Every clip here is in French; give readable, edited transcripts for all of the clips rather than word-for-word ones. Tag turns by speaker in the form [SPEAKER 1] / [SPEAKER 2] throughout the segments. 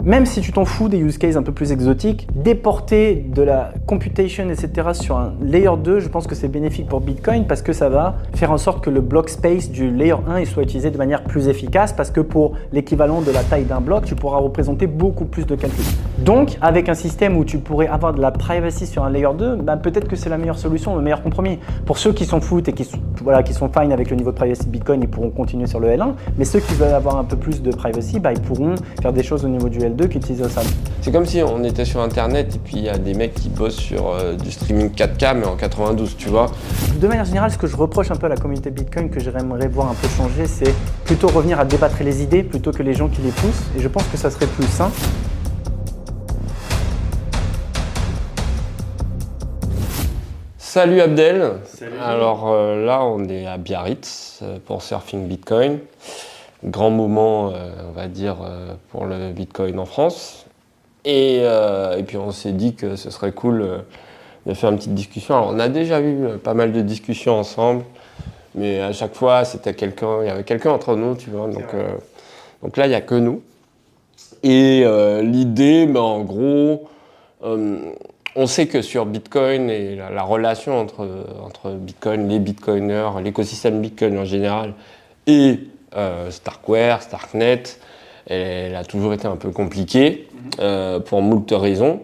[SPEAKER 1] même si tu t'en fous des use cases un peu plus exotiques, déporter de la computation, etc. sur un layer 2, je pense que c'est bénéfique pour Bitcoin parce que ça va faire en sorte que le block space du layer 1 il soit utilisé de manière plus efficace parce que pour l'équivalent de la taille d'un bloc, tu pourras représenter beaucoup plus de calculs. Donc, avec un système où tu pourrais avoir de la privacy sur un layer 2, ben, peut-être que c'est la meilleure solution, le meilleur compromis. Pour ceux qui s'en foutent et qui sont fine avec le niveau de privacy de Bitcoin, ils pourront continuer sur le L1, mais ceux qui veulent avoir un peu plus de privacy, ben, ils pourront faire des choses au niveau du L2 qui utilisent ça.
[SPEAKER 2] C'est comme si on était sur internet et puis il y a des mecs qui bossent sur du streaming 4K mais en 92, tu vois.
[SPEAKER 1] De manière générale, ce que je reproche un peu à la communauté Bitcoin, que j'aimerais voir un peu changer, c'est plutôt revenir à débattre les idées plutôt que les gens qui les poussent, et je pense que ça serait plus sain.
[SPEAKER 2] Salut Abdel.
[SPEAKER 3] Salut.
[SPEAKER 2] Alors là on est à Biarritz pour Surfing Bitcoin. Grand moment on va dire pour le Bitcoin en France. Et puis on s'est dit que ce serait cool de faire une petite discussion. Alors on a déjà eu pas mal de discussions ensemble, mais à chaque fois il y avait quelqu'un entre nous, tu vois. Donc là il n'y a que nous. Et l'idée, en gros, on sait que sur Bitcoin et la relation entre Bitcoin, les Bitcoiners, l'écosystème Bitcoin en général et Starkware, Starknet, elle a toujours été un peu compliquée pour moult raisons.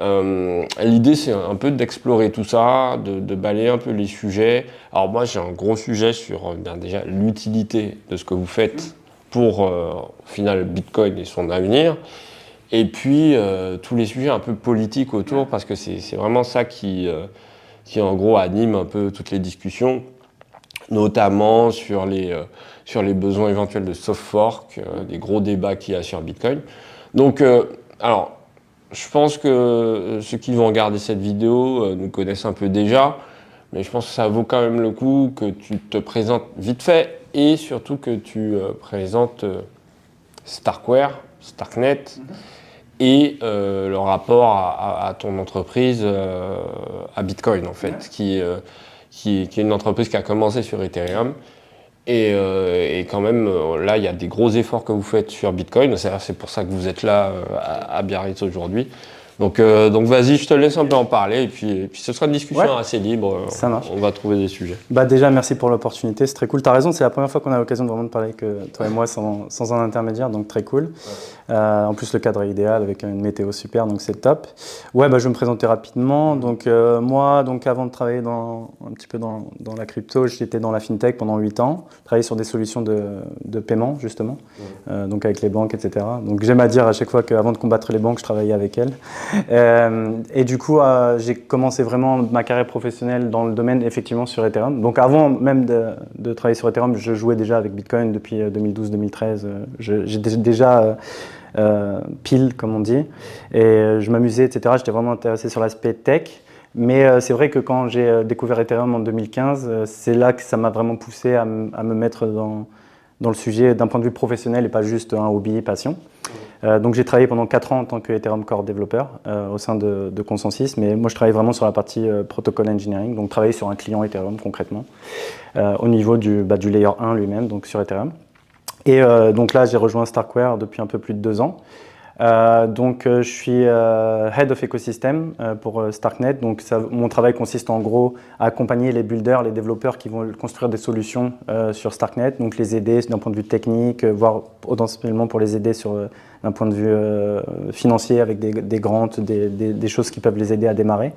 [SPEAKER 2] L'idée, c'est un peu d'explorer tout ça, de balayer un peu les sujets. Alors moi, j'ai un gros sujet sur déjà l'utilité de ce que vous faites pour, au final, Bitcoin et son avenir. Et puis, tous les sujets un peu politiques autour, parce que c'est vraiment ça qui, en gros, anime un peu toutes les discussions, notamment sur les besoins éventuels de soft fork, des gros débats qu'il y a sur Bitcoin. Donc, alors, je pense que ceux qui vont regarder cette vidéo nous connaissent un peu déjà, mais je pense que ça vaut quand même le coup que tu te présentes vite fait et surtout que tu présentes Starkware, Starknet et le rapport à ton entreprise, à Bitcoin en fait, qui est une entreprise qui a commencé sur Ethereum. Et quand même, là, il y a des gros efforts que vous faites sur Bitcoin. C'est pour ça que vous êtes là à Biarritz aujourd'hui. Donc vas-y, je te laisse un peu en parler. Et puis ce sera une discussion assez libre.
[SPEAKER 1] Ça marche.
[SPEAKER 2] On va trouver des sujets.
[SPEAKER 1] Bah déjà, merci pour l'opportunité. C'est très cool. Tu as raison, c'est la première fois qu'on a l'occasion de vraiment de parler que toi et moi sans un intermédiaire. Donc très cool. En plus, le cadre est idéal avec une météo super. Donc c'est top. Ouais, bah, je vais me présenter rapidement. Donc moi, avant de travailler un petit peu dans la crypto, j'étais dans la fintech pendant 8 ans. Je travaillais sur des solutions de paiement, justement. Donc avec les banques, etc. Donc j'aime à dire à chaque fois qu'avant de combattre les banques, je travaillais avec elles. Et du coup, j'ai commencé vraiment ma carrière professionnelle dans le domaine effectivement sur Ethereum. Donc avant même de travailler sur Ethereum, je jouais déjà avec Bitcoin depuis 2012-2013. J'étais déjà pile, comme on dit, et je m'amusais, etc. J'étais vraiment intéressé sur l'aspect tech. Mais c'est vrai que quand j'ai découvert Ethereum en 2015, c'est là que ça m'a vraiment poussé à me mettre dans le sujet d'un point de vue professionnel et pas juste un hobby, passion. Donc j'ai travaillé pendant 4 ans en tant que Ethereum Core Developer au sein de Consensus, mais moi je travaille vraiment sur la partie Protocol Engineering, donc travailler sur un client Ethereum concrètement, au niveau du layer 1 lui-même, donc sur Ethereum. Et donc là j'ai rejoint Starkware depuis un peu plus de 2 ans. Je suis Head of Ecosystem pour Starknet. Donc mon travail consiste en gros à accompagner les builders, les développeurs qui vont construire des solutions sur Starknet, donc les aider d'un point de vue technique, voire potentiellement pour les aider d'un point de vue financier avec des grants, des choses qui peuvent les aider à démarrer.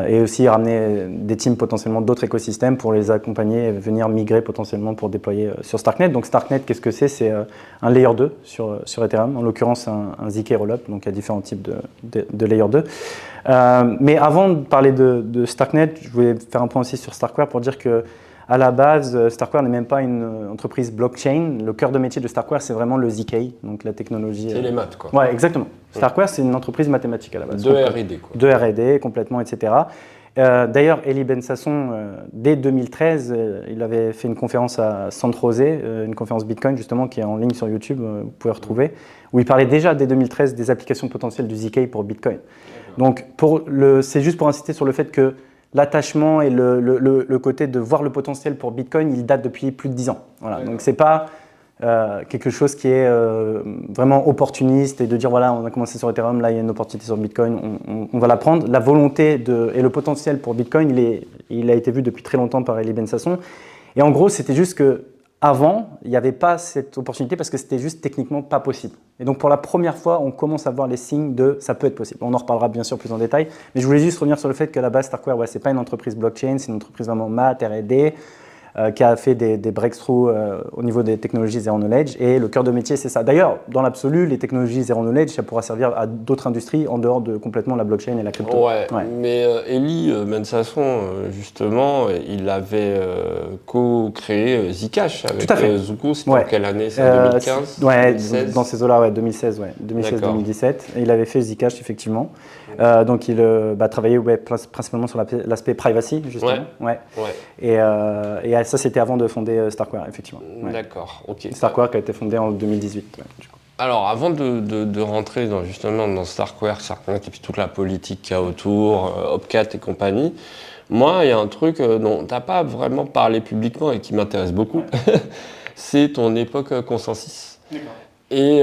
[SPEAKER 1] Et aussi ramener des teams potentiellement d'autres écosystèmes pour les accompagner et venir migrer potentiellement pour déployer sur Starknet. Donc Starknet, qu'est-ce que c'est? C'est un layer 2 sur Ethereum, en l'occurrence un ZK Rollup, donc il y a différents types de layer 2. Mais avant de parler de Starknet, je voulais faire un point aussi sur Starkware pour dire que à la base, Starkware n'est même pas une entreprise blockchain. Le cœur de métier de Starkware, c'est vraiment le ZK, donc la technologie.
[SPEAKER 2] C'est les maths, quoi.
[SPEAKER 1] Ouais, exactement. Starkware, c'est une entreprise mathématique à la base.
[SPEAKER 2] De R&D, quoi.
[SPEAKER 1] De R&D, complètement, etc. D'ailleurs, Eli Ben Sasson, dès 2013, il avait fait une conférence à San José, une conférence Bitcoin justement, qui est en ligne sur YouTube, vous pouvez retrouver, où il parlait déjà dès 2013 des applications potentielles du ZK pour Bitcoin. Donc, c'est juste pour insister sur le fait que l'attachement et le côté de voir le potentiel pour Bitcoin, il date depuis plus de 10 ans. Voilà. Donc c'est pas quelque chose qui est vraiment opportuniste et de dire voilà, on a commencé sur Ethereum, là il y a une opportunité sur Bitcoin, on va la prendre. La volonté et le potentiel pour Bitcoin, il a été vu depuis très longtemps par Eli Ben-Sasson. Et en gros, c'était juste que avant, il n'y avait pas cette opportunité parce que c'était juste techniquement pas possible. Et donc pour la première fois, on commence à voir les signes de ça peut être possible. On en reparlera bien sûr plus en détail, mais je voulais juste revenir sur le fait que la base Starkware, c'est pas une entreprise blockchain, c'est une entreprise vraiment maths, R&D, qui a fait des breakthroughs au niveau des technologies Zero Knowledge. Et le cœur de métier, c'est ça. D'ailleurs, dans l'absolu, les technologies Zero Knowledge, ça pourra servir à d'autres industries en dehors de complètement la blockchain et la crypto.
[SPEAKER 2] Ouais. Mais Eli Ben-Sasson, justement, il avait co-créé Zcash avec Zooko. C'était en quelle année? C'est en 2015 2016
[SPEAKER 1] dans ces eaux-là, 2016, 2016-2017. Il avait fait Zcash, effectivement. Donc il travaillait principalement sur l'aspect privacy, justement. Et ça, c'était avant de fonder Starkware, effectivement.
[SPEAKER 2] D'accord, ok.
[SPEAKER 1] Starkware qui a été fondé en 2018, du coup.
[SPEAKER 2] Alors, avant de rentrer justement dans Starkware et puis toute la politique qu'il y a autour, Opcat et compagnie, moi, il y a un truc dont tu n'as pas vraiment parlé publiquement et qui m'intéresse beaucoup, c'est ton époque Consensus.
[SPEAKER 1] D'accord.
[SPEAKER 2] Et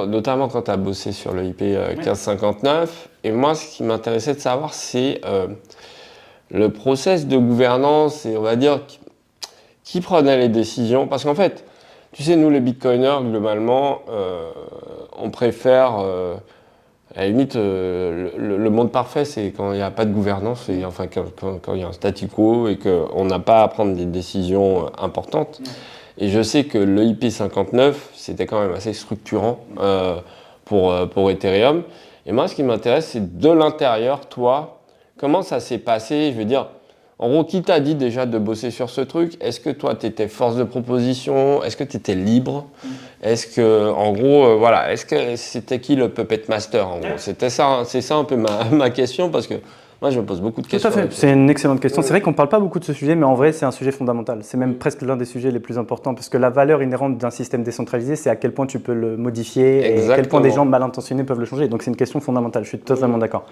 [SPEAKER 2] notamment quand tu as bossé sur le IP 1559. Et moi, ce qui m'intéressait de savoir, c'est le process de gouvernance et on va dire qui prenait les décisions. Parce qu'en fait, tu sais, nous les bitcoiners, globalement, on préfère, à la limite, le monde parfait, c'est quand il n'y a pas de gouvernance, et enfin quand il y a un statu quo et qu'on n'a pas à prendre des décisions importantes. Et je sais que le IP59, c'était quand même assez structurant pour Ethereum. Et moi, ce qui m'intéresse, c'est de l'intérieur, toi, comment ça s'est passé? Je veux dire, en gros, qui t'a dit déjà de bosser sur ce truc? Est-ce que toi, tu étais force de proposition? Est-ce que tu étais libre? Est-ce que, en gros, voilà, est-ce que c'était qui le puppet master, en gros? C'est ça un peu ma question, parce que moi, je me pose beaucoup de questions.
[SPEAKER 1] Tout à fait, c'est une excellente question. C'est vrai qu'on ne parle pas beaucoup de ce sujet, mais en vrai, c'est un sujet fondamental. C'est même presque l'un des sujets les plus importants, parce que la valeur inhérente d'un système décentralisé, c'est à quel point tu peux le modifier et à quel point des gens mal intentionnés peuvent le changer. Donc c'est une question fondamentale, je suis totalement d'accord.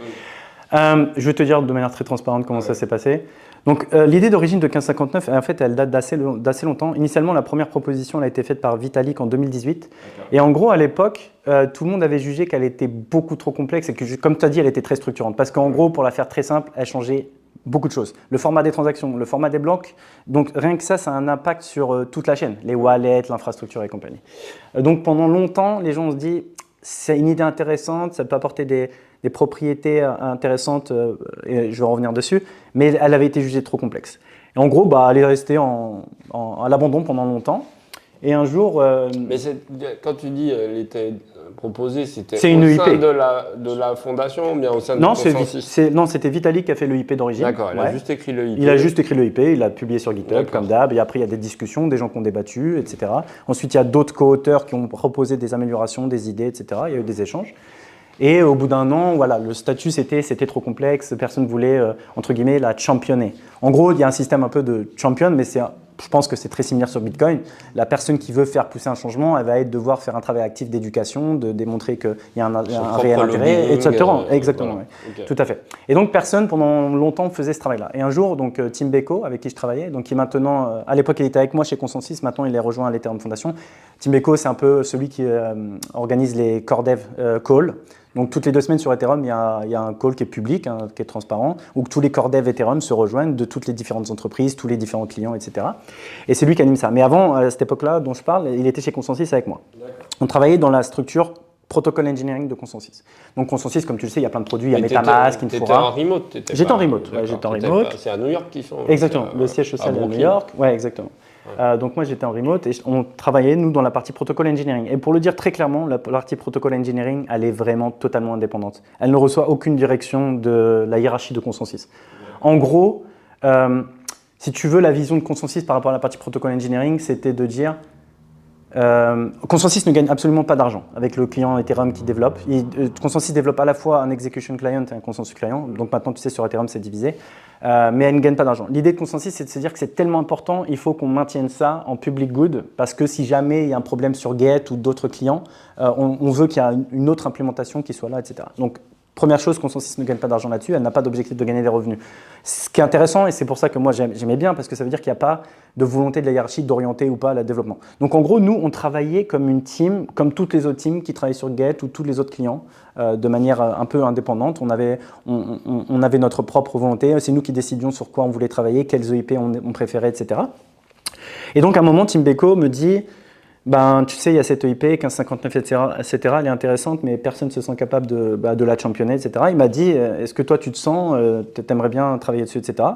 [SPEAKER 1] Je vais te dire de manière très transparente comment ça s'est passé. Donc l'idée d'origine de 1559, en fait, elle date d'assez longtemps. Initialement, la première proposition elle a été faite par Vitalik en 2018. Et en gros, à l'époque, tout le monde avait jugé qu'elle était beaucoup trop complexe et que, comme tu as dit, elle était très structurante. Parce qu'en gros, pour la faire très simple, elle changeait beaucoup de choses. Le format des transactions, le format des blocs. Donc rien que ça a un impact sur toute la chaîne, les wallets, l'infrastructure et compagnie. Donc pendant longtemps, les gens se disent, c'est une idée intéressante, ça peut apporter des propriétés intéressantes, et je vais revenir dessus, mais elle avait été jugée trop complexe. Et en gros, elle est restée à l'abandon pendant longtemps. Et un jour…
[SPEAKER 2] Mais quand tu dis elle était proposée, c'était au
[SPEAKER 1] sein
[SPEAKER 2] de la fondation ou bien au sein de Consensus?
[SPEAKER 1] Non, c'était Vitalik qui a fait le IP d'origine.
[SPEAKER 2] D'accord, il a juste écrit le IP.
[SPEAKER 1] Il a juste écrit le IP, il a publié sur GitHub comme d'hab, et après il y a des discussions, des gens qui ont débattu, etc. Ensuite, il y a d'autres co-auteurs qui ont proposé des améliorations, des idées, etc. Il y a eu des échanges. Et au bout d'un an, voilà, le statut c'était trop complexe, personne ne voulait, entre guillemets, la championner. En gros, il y a un système un peu de champion, mais je pense que c'est très similaire sur Bitcoin. La personne qui veut faire pousser un changement, elle va devoir faire un travail actif d'éducation, de démontrer qu'il y a un réel intérêt, etc. Exactement, voilà. Okay. Tout à fait. Et donc, personne, pendant longtemps, faisait ce travail-là. Et un jour, donc, Tim Beko, avec qui je travaillais, donc, qui maintenant, à l'époque, il était avec moi chez Consensus, maintenant, il est rejoint à l'Ethereum Foundation. Tim Beko, c'est un peu celui qui organise les core dev calls. Donc, toutes les 2 semaines sur Ethereum, il y a un call qui est public, qui est transparent, où tous les core dev Ethereum se rejoignent de toutes les différentes entreprises, tous les différents clients, etc. Et c'est lui qui anime ça. Mais avant, à cette époque-là dont je parle, il était chez Consensus avec moi. On travaillait dans la structure protocol engineering de Consensus. Donc Consensus, comme tu le sais, il y a plein de produits, il y a Metamask, Infura.
[SPEAKER 2] T'étais en remote?
[SPEAKER 1] J'étais en remote, j'étais en remote.
[SPEAKER 2] C'est à New York qu'ils sont?
[SPEAKER 1] Exactement, le siège social est à New York. Ouais, exactement. Donc moi j'étais en remote et on travaillait nous dans la partie protocol engineering. Et pour le dire très clairement, la partie protocol engineering, elle est vraiment totalement indépendante. Elle ne reçoit aucune direction de la hiérarchie de Consensus. En gros, si tu veux, la vision de Consensus par rapport à la partie protocol engineering, c'était de dire Consensus ne gagne absolument pas d'argent avec le client Ethereum qui développe. Consensus développe à la fois un execution client et un consensus client. Donc maintenant, tu sais, sur Ethereum, c'est divisé. Mais elle ne gagne pas d'argent. L'idée de Consensus, c'est de se dire que c'est tellement important, il faut qu'on maintienne ça en public good, parce que si jamais il y a un problème sur Get ou d'autres clients, on veut qu'il y ait une autre implémentation qui soit là, etc. Donc, première chose, Consensus ne gagne pas d'argent là-dessus, elle n'a pas d'objectif de gagner des revenus. Ce qui est intéressant, et c'est pour ça que moi j'aimais bien, parce que ça veut dire qu'il n'y a pas de volonté de la hiérarchie d'orienter ou pas le développement. Donc en gros, nous, on travaillait comme une team, comme toutes les autres teams qui travaillent sur Get ou tous les autres clients, de manière un peu indépendante. On avait notre propre volonté, c'est nous qui décidions sur quoi on voulait travailler, quels EIP on préférait, etc. Et donc à un moment, Timbeko me dit, ben, tu sais, il y a cette EIP, 1559, etc., elle est intéressante, mais personne ne se sent capable de la championner, etc. Il m'a dit, est-ce que toi, tu te sens, t'aimerais bien travailler dessus, etc.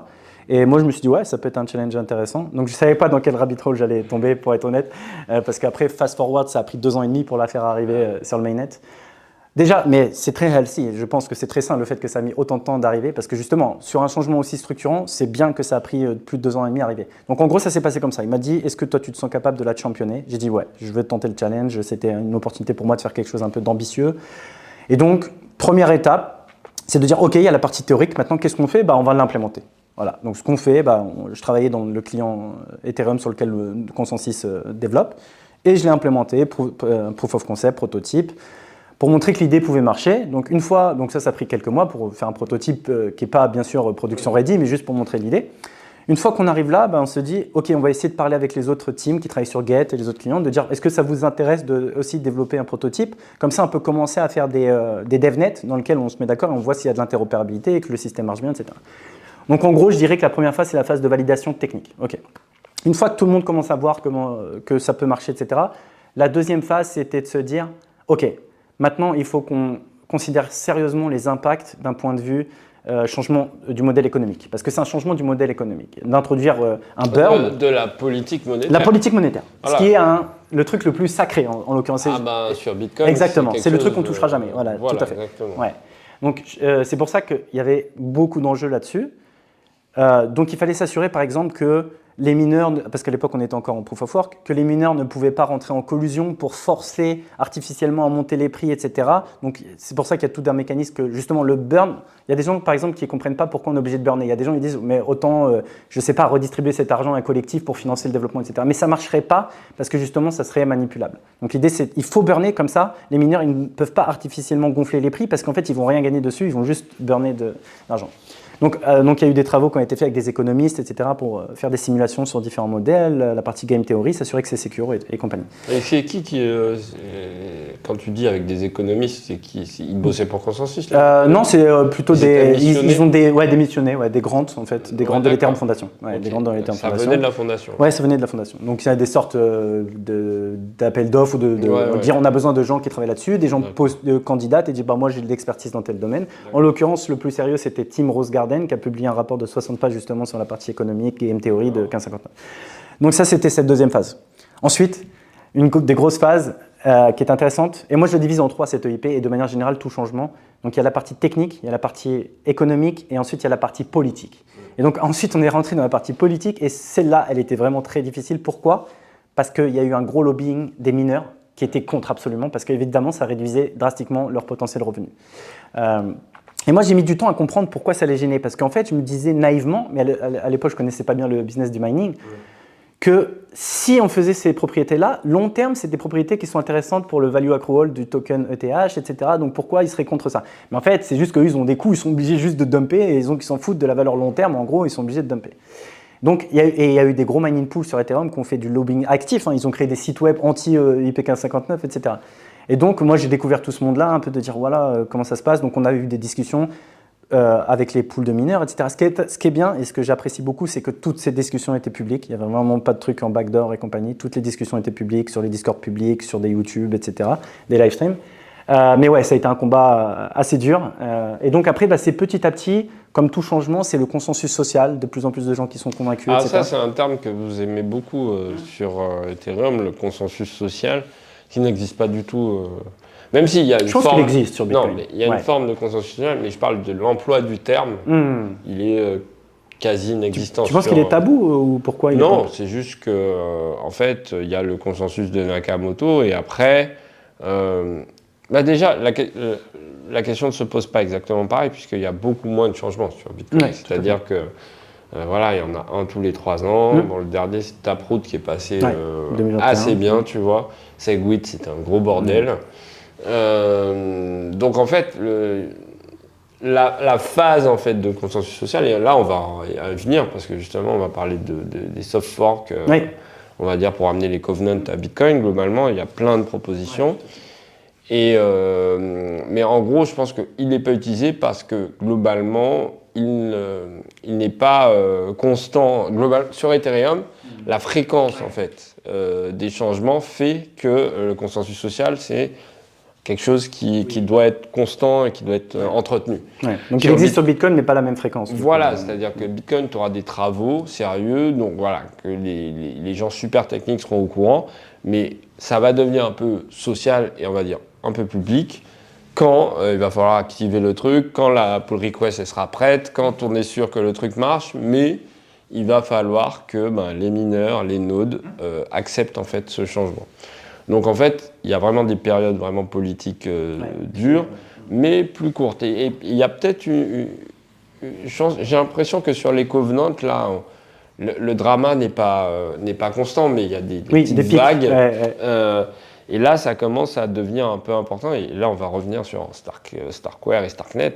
[SPEAKER 1] Et moi, je me suis dit, ouais, ça peut être un challenge intéressant. Donc, je ne savais pas dans quel rabbit hole j'allais tomber, pour être honnête, parce qu'après, fast forward, ça a pris 2 ans et demi pour la faire arriver sur le mainnet. Déjà, mais c'est très healthy. Je pense que c'est très sain le fait que ça a mis autant de temps d'arriver parce que justement, sur un changement aussi structurant, c'est bien que ça a pris plus de 2 ans et demi à arriver. Donc en gros, ça s'est passé comme ça. Il m'a dit, est-ce que toi, tu te sens capable de la championner? J'ai dit, ouais, je veux tenter le challenge. C'était une opportunité pour moi de faire quelque chose un peu d'ambitieux. Et donc, première étape, c'est de dire, OK, il y a la partie théorique. Maintenant, qu'est-ce qu'on fait? On va l'implémenter. Voilà. Donc ce qu'on fait, je travaillais dans le client Ethereum sur lequel le Consensus développe. Et je l'ai implémenté, proof of concept, prototype, pour montrer que l'idée pouvait marcher. Donc une fois, donc ça a pris quelques mois pour faire un prototype qui n'est pas bien sûr production ready, mais juste pour montrer l'idée. Une fois qu'on arrive là, on se dit, OK, on va essayer de parler avec les autres teams qui travaillent sur Get et les autres clients, de dire, est-ce que ça vous intéresse de aussi développer un prototype? Comme ça, on peut commencer à faire des devnets dans lesquels on se met d'accord et on voit s'il y a de l'interopérabilité et que le système marche bien, etc. Donc en gros, je dirais que la première phase, c'est la phase de validation technique. OK. Une fois que tout le monde commence à voir que ça peut marcher, etc., la deuxième phase, c'était de se dire, OK, maintenant, il faut qu'on considère sérieusement les impacts d'un point de vue changement du modèle économique. Parce que c'est un changement du modèle économique. D'introduire un burn.
[SPEAKER 2] De la politique monétaire.
[SPEAKER 1] La politique monétaire.
[SPEAKER 2] Voilà.
[SPEAKER 1] Ce qui est le truc le plus sacré, en l'occurrence.
[SPEAKER 2] Sur Bitcoin.
[SPEAKER 1] Exactement. C'est le truc qu'on ne touchera jamais. Voilà, tout à fait.
[SPEAKER 2] Exactement.
[SPEAKER 1] Ouais. Donc, c'est pour ça qu'il y avait beaucoup d'enjeux là-dessus. Donc, il fallait s'assurer, par exemple, que les mineurs, parce qu'à l'époque on était encore en proof of work, que les mineurs ne pouvaient pas rentrer en collusion pour forcer artificiellement à monter les prix, etc. Donc c'est pour ça qu'il y a tout un mécanisme que justement le burn, il y a des gens par exemple qui ne comprennent pas pourquoi on est obligé de burner. Il y a des gens qui disent mais autant, je ne sais pas, redistribuer cet argent à un collectif pour financer le développement, etc. Mais ça ne marcherait pas parce que justement ça serait manipulable. Donc l'idée c'est qu'il faut burner comme ça, les mineurs ils ne peuvent pas artificiellement gonfler les prix parce qu'en fait ils ne vont rien gagner dessus, ils vont juste burner de l'argent. Donc il y a eu des travaux qui ont été faits avec des économistes, etc., pour faire des simulations sur différents modèles, la partie game theory, s'assurer que c'est secure et compagnie.
[SPEAKER 2] Et c'est qui quand tu dis avec des économistes, c'est qui? Ils bossaient pour Consensus
[SPEAKER 1] Non, c'est plutôt ils ont des missionnaires, des grandes en fait, des grandes de l'Ethereum Fondation.
[SPEAKER 2] Okay.
[SPEAKER 1] Des grandes dans l'Ethereum
[SPEAKER 2] Ça
[SPEAKER 1] Fondation.
[SPEAKER 2] venait de la fondation.
[SPEAKER 1] Ouais, ça venait de la fondation. Donc il y a des sortes d'appels d'offres ou dire on a besoin de gens qui travaillent là-dessus, des gens posent candidatent et disent moi j'ai de l'expertise dans tel domaine. En l'occurrence, le plus sérieux c'était Tim Rosegarden qui a publié un rapport de 60 pages justement sur la partie économique et game theory de 1559. Donc ça, c'était cette deuxième phase. Ensuite, une des grosses phases qui est intéressante, et moi je le divise en 3 cette EIP, et de manière générale, tout changement. Donc il y a la partie technique, il y a la partie économique, et ensuite il y a la partie politique. Et donc ensuite, on est rentré dans la partie politique, et celle-là, elle était vraiment très difficile. Pourquoi? Parce qu'il y a eu un gros lobbying des mineurs qui était contre absolument, parce qu'évidemment, ça réduisait drastiquement leur potentiel revenu. Et moi, j'ai mis du temps à comprendre pourquoi ça les gênait. Parce qu'en fait, je me disais naïvement, mais à l'époque, je ne connaissais pas bien le business du mining, que si on faisait ces propriétés-là, long terme, c'est des propriétés qui sont intéressantes pour le value accrual du token ETH, etc. Donc pourquoi ils seraient contre ça? Mais en fait, c'est juste qu'eux, ils ont des coûts, ils sont obligés juste de dumper et ils s'en foutent de la valeur long terme. En gros, ils sont obligés de dumper. Donc, il y a eu des gros mining pools sur Ethereum qui ont fait du lobbying actif. Ils ont créé des sites web anti-IP1559, etc. Et donc, moi, j'ai découvert tout ce monde-là, un peu de dire, voilà, comment ça se passe. Donc, on a eu des discussions avec les pools de mineurs, etc. Ce qui est bien et ce que j'apprécie beaucoup, c'est que toutes ces discussions étaient publiques. Il n'y avait vraiment pas de trucs en backdoor et compagnie. Toutes les discussions étaient publiques sur les Discord publics, sur des YouTube, etc., des live streams. Mais ouais, ça a été un combat assez dur. Et donc après, c'est petit à petit, comme tout changement, c'est le consensus social, de plus en plus de gens qui sont convaincus, etc.
[SPEAKER 2] Ça, c'est un terme que vous aimez beaucoup sur Ethereum, le consensus social, qui n'existe pas du tout. Même s'il y a une forme...
[SPEAKER 1] Je pense qu'il existe sur Bitcoin.
[SPEAKER 2] Non, mais il y a une forme de consensus social, mais je parle de l'emploi du terme. Il est quasi inexistant.
[SPEAKER 1] Tu penses qu'il est tabou ou pourquoi il est
[SPEAKER 2] Non, c'est juste que, en fait, il y a le consensus de Nakamoto et après... déjà, la question ne se pose pas exactement pareil, puisqu'il y a beaucoup moins de changements sur Bitcoin. Ouais, c'est-à-dire que, voilà, il y en a un tous les 3 ans. Bon, le dernier, c'est Taproot qui est passé assez bien, tu vois. Segwit, c'était un gros bordel. Donc, en fait, la phase en fait de consensus social, et là on va y venir parce que justement on va parler des soft forks,
[SPEAKER 1] Oui.
[SPEAKER 2] on va dire pour amener les covenants à Bitcoin. Globalement, il y a plein de propositions. Et mais en gros, je pense qu'il n'est pas utilisé parce que globalement, il n'est pas constant. Sur Ethereum, la fréquence en fait des changements fait que le consensus social, c'est quelque chose qui doit être constant et qui doit être entretenu.
[SPEAKER 1] Ouais. Donc il existe sur Bitcoin, mais pas la même fréquence.
[SPEAKER 2] Voilà, c'est-à-dire que Bitcoin, tu auras des travaux sérieux, donc voilà, que les gens super techniques seront au courant, mais ça va devenir un peu social et on va dire un peu public quand il va falloir activer le truc, quand la pull request elle sera prête, quand on est sûr que le truc marche, mais il va falloir que les mineurs, les nodes acceptent en fait ce changement. Donc en fait, il y a vraiment des périodes vraiment politiques dures, mais plus courtes. Et il y a peut-être une chance, j'ai l'impression que sur les covenants, là, le drama n'est pas constant, mais il y a des petites vagues. Et là, ça commence à devenir un peu important. Et là, on va revenir sur Starkware et Starknet.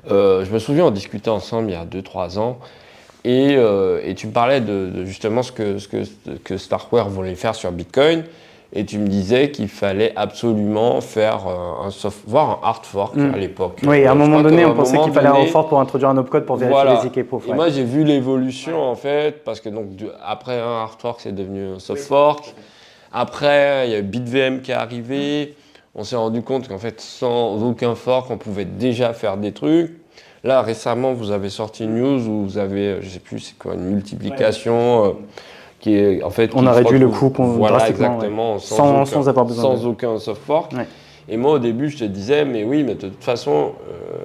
[SPEAKER 2] Je me souviens, on discutait ensemble il y a 2-3 ans. Et tu me parlais de justement ce que Starkware voulait faire sur Bitcoin. Et tu me disais qu'il fallait absolument faire voire un hard fork à l'époque.
[SPEAKER 1] Oui, à un moment donné, on pensait qu'il fallait un hard fork pour introduire un opcode pour vérifier les ZK proof.
[SPEAKER 2] Et moi, j'ai vu l'évolution en fait, parce que donc après un hard fork, c'est devenu un soft fork. Après, il y a BitVM qui est arrivé. On s'est rendu compte qu'en fait, sans aucun fork, on pouvait déjà faire des trucs. Là, récemment, vous avez sorti une news où vous avez, je sais plus, c'est quoi, une multiplication qui est en fait.
[SPEAKER 1] On a réduit le coût
[SPEAKER 2] voilà, exactement,
[SPEAKER 1] sans avoir besoin
[SPEAKER 2] sans aucun soft fork. Ouais. Et moi, au début, je te disais, mais oui, mais de toute façon,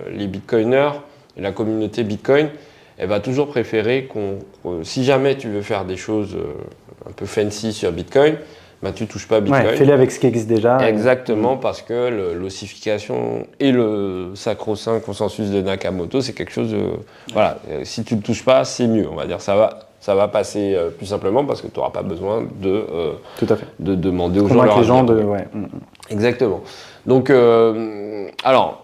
[SPEAKER 2] les bitcoiners et la communauté Bitcoin, elle va toujours préférer si jamais tu veux faire des choses un peu fancy sur Bitcoin, tu touches pas à Bitcoin.
[SPEAKER 1] Ouais, fais-le avec ce qui existe déjà.
[SPEAKER 2] Exactement, parce que l'ossification et le sacro-saint consensus de Nakamoto, c'est quelque chose de... Voilà, si tu ne le touches pas, c'est mieux, on va dire. Ça va passer plus simplement parce que tu n'auras pas besoin
[SPEAKER 1] Tout à fait.
[SPEAKER 2] de demander aux gens leur avis. Exactement. Donc, alors...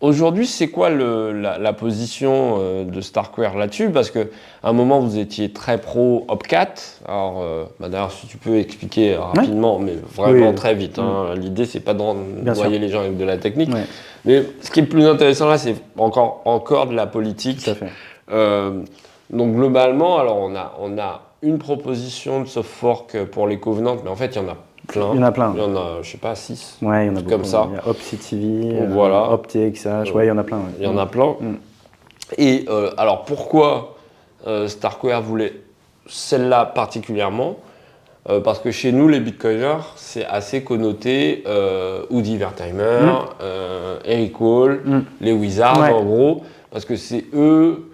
[SPEAKER 2] Aujourd'hui, c'est quoi la position de Starkware là-dessus? Parce qu'à un moment, vous étiez très pro Opcat. Alors, d'ailleurs, si tu peux expliquer rapidement, mais vraiment très vite. Hein. L'idée, c'est pas d'envoyer les gens avec de la technique. Mais ce qui est le plus intéressant là, c'est encore de la politique.
[SPEAKER 1] Tout à fait.
[SPEAKER 2] Donc, globalement, alors on a une proposition de soft fork pour les covenants, mais en fait, il y en a plein.
[SPEAKER 1] Il y en a plein.
[SPEAKER 2] Il y en a, je sais pas, 6.
[SPEAKER 1] Ouais, il y en a beaucoup.
[SPEAKER 2] Comme ça.
[SPEAKER 1] Il y a OpCTV,
[SPEAKER 2] voilà.
[SPEAKER 1] OpTXH, il y en a plein. Ouais.
[SPEAKER 2] Il y en a plein. Et alors, pourquoi Starkware voulait celle-là particulièrement? Parce que chez nous, les bitcoiners, c'est assez connoté Udi Wertheimer, Eric Hall, les Wizards, en gros, parce que c'est eux...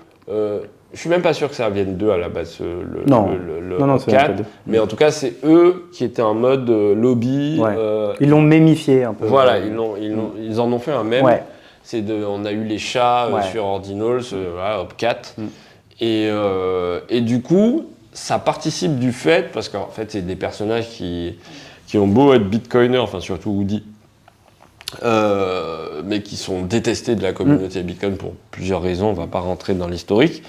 [SPEAKER 2] je suis même pas sûr que ça vienne d'eux à la base, le 4, mais en tout cas, c'est eux qui étaient en mode lobby.
[SPEAKER 1] Ils l'ont mémifié un peu.
[SPEAKER 2] Voilà, ils en ont fait un mème. On a eu les chats sur Ordinals, Opcat. Et du coup, ça participe du fait, parce qu'en fait, c'est des personnages qui ont beau être bitcoiners, enfin surtout Woody, mais qui sont détestés de la communauté Bitcoin pour plusieurs raisons, on ne va pas rentrer dans l'historique.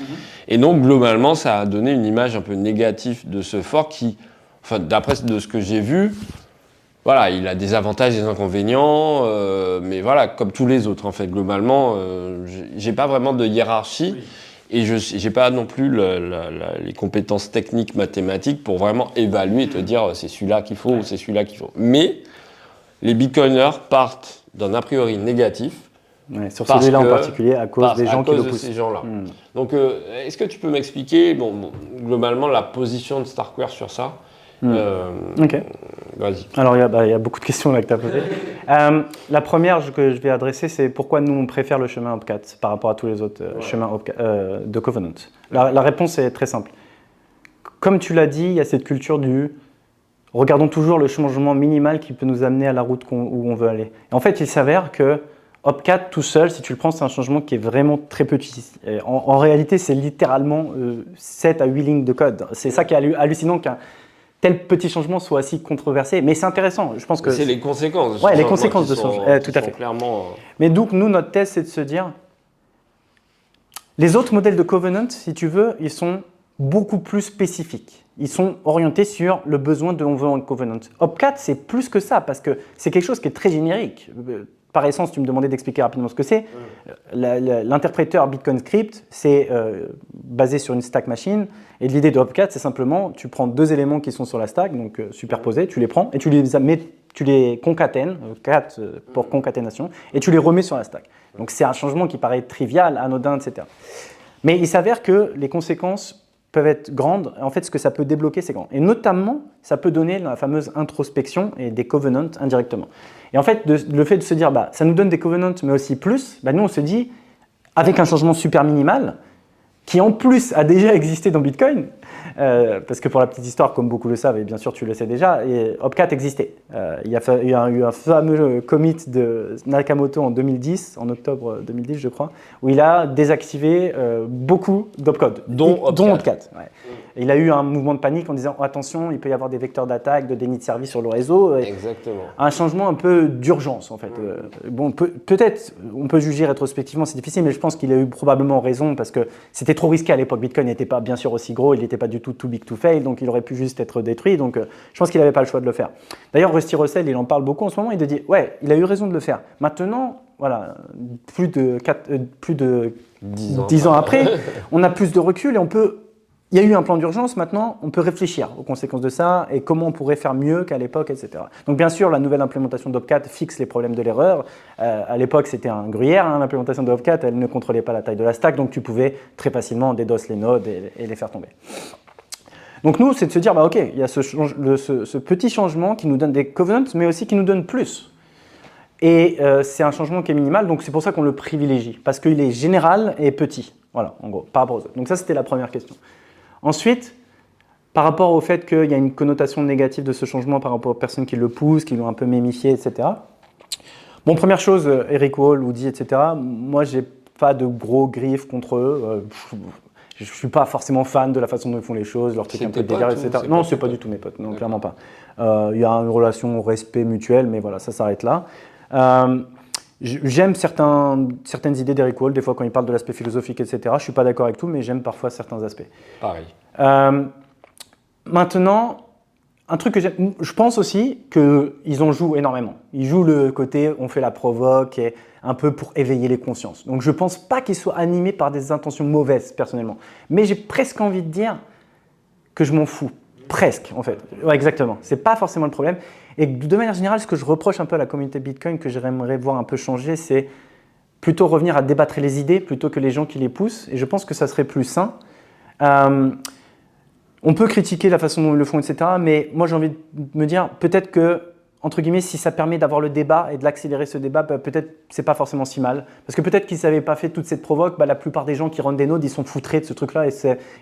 [SPEAKER 2] Et donc, globalement, ça a donné une image un peu négative de ce fork qui, enfin, d'après de ce que j'ai vu, voilà, il a des avantages et des inconvénients, mais voilà, comme tous les autres, en fait, globalement, j'ai pas vraiment de hiérarchie. Et je n'ai pas non plus les compétences techniques, mathématiques pour vraiment évaluer et te dire c'est celui-là qu'il faut ou c'est celui-là qu'il faut. Mais les bitcoiners partent d'un a priori négatif.
[SPEAKER 1] Sur celui-là en particulier, à cause des gens qui le poussent.
[SPEAKER 2] À cause de ces gens-là. Donc, est-ce que tu peux m'expliquer, globalement, la position de Starkware sur ça?
[SPEAKER 1] Ok.
[SPEAKER 2] Vas-y.
[SPEAKER 1] Alors, il y a beaucoup de questions là que tu as posées. La première que je vais adresser, c'est pourquoi nous, on préfère le chemin Opcat par rapport à tous les autres chemins de Covenant. La réponse est très simple. Comme tu l'as dit, il y a cette culture du « regardons toujours le changement minimal qui peut nous amener à la route où on veut aller ». Et en fait, il s'avère que Opcat tout seul, si tu le prends, c'est un changement qui est vraiment très petit. En réalité, c'est littéralement 7 à 8 lignes de code. C'est ça qui est hallucinant. tel petit changement soit si controversé. Mais c'est intéressant. Je pense que
[SPEAKER 2] c'est les conséquences.
[SPEAKER 1] Ouais, les conséquences de ce changement. Tout à fait.
[SPEAKER 2] Clairement.
[SPEAKER 1] Mais donc, nous, notre thèse, c'est de se dire, les autres modèles de covenant, si tu veux, ils sont beaucoup plus spécifiques. Ils sont orientés sur le besoin de l'environnement covenant. Opcat, c'est plus que ça, parce que c'est quelque chose qui est très générique. Par essence, tu me demandais d'expliquer rapidement ce que c'est. L'interpréteur Bitcoin Script, c'est basé sur une stack machine. Et l'idée de Opcat, c'est simplement, tu prends deux éléments qui sont sur la stack, donc superposés, tu les prends et tu les concatènes, cat pour concaténation, et tu les remets sur la stack. Donc c'est un changement qui paraît trivial, anodin, etc. Mais il s'avère que les conséquences peuvent être grandes. En fait, ce que ça peut débloquer, c'est grand. Et notamment, ça peut donner la fameuse introspection et des covenants indirectement. Et en fait, le fait de se dire, ça nous donne des covenants, mais aussi plus, nous, on se dit, avec un changement super minimal, qui en plus a déjà existé dans Bitcoin, parce que pour la petite histoire, comme beaucoup le savent, et bien sûr tu le sais déjà, Opcat existait. Il y a eu un fameux commit de Nakamoto en 2010, en octobre 2010 je crois, où il a désactivé beaucoup d'opcode,
[SPEAKER 2] dont
[SPEAKER 1] Opcat. Ouais. Et il a eu un mouvement de panique en disant attention, il peut y avoir des vecteurs d'attaque, de déni de service sur le réseau.
[SPEAKER 2] Exactement.
[SPEAKER 1] Un changement un peu d'urgence en fait. Bon, peut-être, on peut juger rétrospectivement, c'est difficile, mais je pense qu'il a eu probablement raison parce que c'était trop risqué à l'époque. Bitcoin n'était pas bien sûr aussi gros, il n'était pas du tout too big to fail, donc il aurait pu juste être détruit. Donc je pense qu'il n'avait pas le choix de le faire. D'ailleurs, Rusty Russell, il en parle beaucoup en ce moment. Il dit ouais, il a eu raison de le faire. Maintenant, voilà, plus de 10 ans après, on a plus de recul et on peut. Il y a eu un plan d'urgence, maintenant on peut réfléchir aux conséquences de ça et comment on pourrait faire mieux qu'à l'époque, etc. Donc bien sûr, la nouvelle implémentation d'Opcat fixe les problèmes de l'erreur. À l'époque, c'était un gruyère, l'implémentation d'Opcat, elle ne contrôlait pas la taille de la stack, donc tu pouvais très facilement DDoS les nodes et les faire tomber. Donc nous, c'est de se dire, ok, il y a ce petit changement qui nous donne des covenants, mais aussi qui nous donne plus. Et c'est un changement qui est minimal, donc c'est pour ça qu'on le privilégie, parce qu'il est général et petit. Voilà, en gros, par rapport aux autres. Donc ça, c'était la première question. Ensuite, par rapport au fait qu'il y a une connotation négative de ce changement par rapport aux personnes qui le poussent, qui l'ont un peu mémifié, etc. Bon, première chose, Eric Wall, Woody, etc. Moi, j'ai pas de gros griefs contre eux. Je suis pas forcément fan de la façon dont ils font les choses, leur truc un peu délire, etc. Non, c'est pas du tout mes potes, non, clairement pas. Il y a une relation au respect mutuel, mais voilà, ça s'arrête là. J'aime certaines idées d'Eric Wall, des fois quand il parle de l'aspect philosophique, etc. Je ne suis pas d'accord avec tout, mais j'aime parfois certains aspects.
[SPEAKER 2] Pareil.
[SPEAKER 1] Maintenant, un truc que j'aime, je pense aussi qu'ils en jouent énormément. Ils jouent le côté on fait la provoque et un peu pour éveiller les consciences. Donc je ne pense pas qu'ils soient animés par des intentions mauvaises, personnellement. Mais j'ai presque envie de dire que je m'en fous. Presque, en fait. Ouais, exactement. Ce n'est pas forcément le problème. Et de manière générale, ce que je reproche un peu à la communauté Bitcoin, que j'aimerais voir un peu changer, c'est plutôt revenir à débattre les idées plutôt que les gens qui les poussent. Et je pense que ça serait plus sain. On peut critiquer la façon dont ils le font, etc. Mais moi, j'ai envie de me dire, peut-être que, entre guillemets, si ça permet d'avoir le débat et de l'accélérer ce débat, peut-être c'est pas forcément si mal. Parce que peut-être qu'ils n'avaient pas fait toute cette provoque, la plupart des gens qui rendent des nodes, ils sont foutrés de ce truc-là